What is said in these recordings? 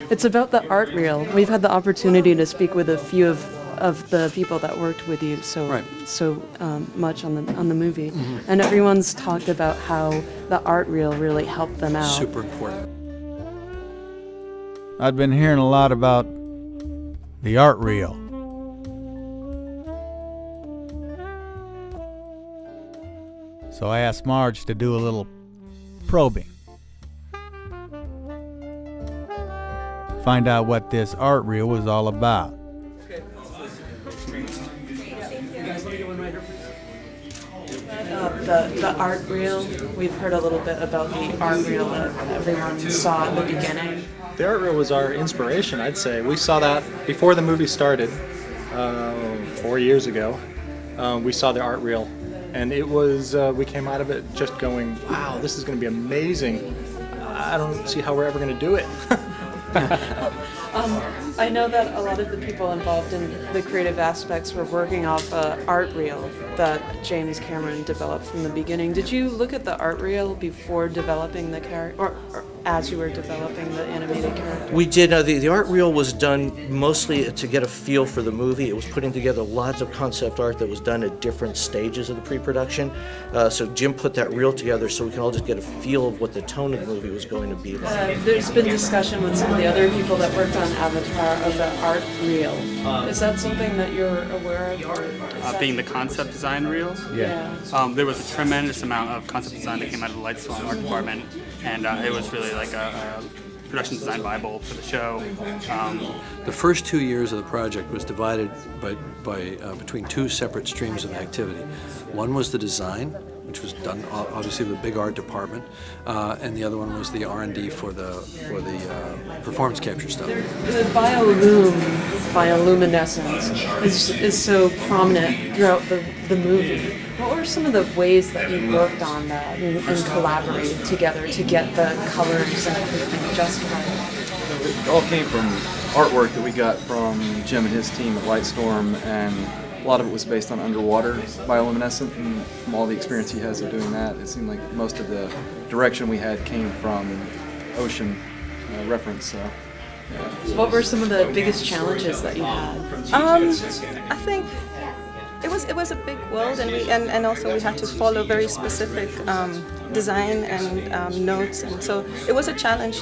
It's about the art reel. We've had the opportunity to speak with a few of the people that worked with you so much on the movie, and everyone's talked about how the art reel really helped them out. Super important. I'd been hearing a lot about the art reel. So I asked Marge to do a little probing. Find out what this art reel was all about. The art reel, we've heard a little bit about the art reel that everyone saw at the beginning. The art reel was our inspiration, I'd say. We saw that before the movie started, 4 years ago. We saw the art reel, and it was, we came out of it just going, wow, this is going to be amazing. I don't see how we're ever going to do it. I know that a lot of the people involved in the creative aspects were working off an art reel that James Cameron developed from the beginning. Did you look at the art reel before developing the character, or as you were developing the animated character? We did. The art reel was done mostly to get a feel for the movie. It was putting together lots of concept art that was done at different stages of the pre-production. So Jim put that reel together so we can all just get a feel of what the tone of the movie was going to be like. There's been discussion with some of the other people that worked on Avatar of the art reel. Is that something that you're aware of? Being the concept design reel? Yeah. There was a tremendous amount of concept design that came out of the Lightstorm art department, and it was really like a production design Bible for the show. The first 2 years of the project was divided between two separate streams of activity. One was the design, which was done obviously with a big art department, and the other one was the R&D for the performance capture stuff. The bioluminescence is so prominent throughout the movie. What were some of the ways that you worked on that and collaborated together to get the colors and everything just right? It all came from artwork that we got from Jim and his team at Lightstorm, and a lot of it was based on underwater bioluminescent, and from all the experience he has of doing that, it seemed like most of the direction we had came from ocean reference. So, yeah. What were some of the biggest challenges that you had? I think it was a big world, and also we had to follow very specific design and notes, and so it was a challenge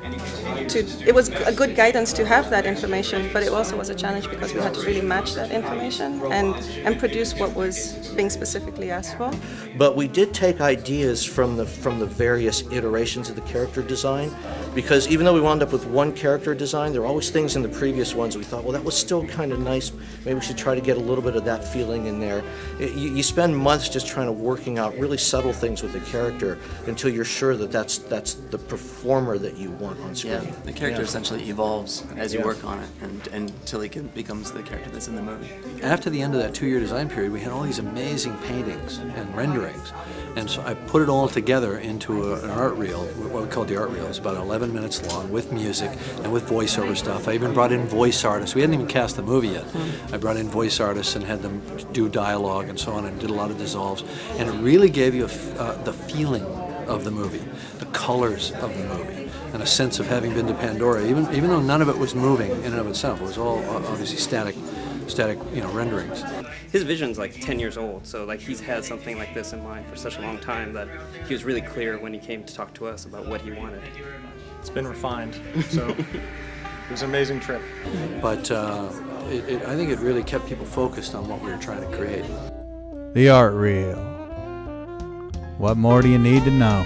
it was a good guidance to have that information, but it also was a challenge because we had to really match that information and produce what was being specifically asked for. But we did take ideas from the various iterations of the character design, because even though we wound up with one character design, there were always things in the previous ones we thought, well, that was still kind of nice. Maybe we should try to get a little bit of that feeling in there. You spend months just trying to working out really subtle things with the character until you're sure that that's the performer that you want on screen. Yeah, the character essentially evolves as you work on it, and until he becomes the character that's in the movie. After the end of that 2-year design period, we had all these amazing paintings and renderings, and so I put it all together into an art reel, what we call the art reel. It's about 11 minutes long with music and with voiceover stuff. I even brought in voice artists. We hadn't even cast the movie yet. I brought in voice artists and had them do dialogue and so on, and did a lot of dissolves, and it really gave you the feeling of the movie, the colors of the movie, and a sense of having been to Pandora, even though none of it was moving in and of itself. It was all obviously static, renderings. His vision's like 10 years old, so like he's had something like this in mind for such a long time that he was really clear when he came to talk to us about what he wanted. It's been refined, so it was an amazing trip. But I think it really kept people focused on what we were trying to create. The art reel. What more do you need to know?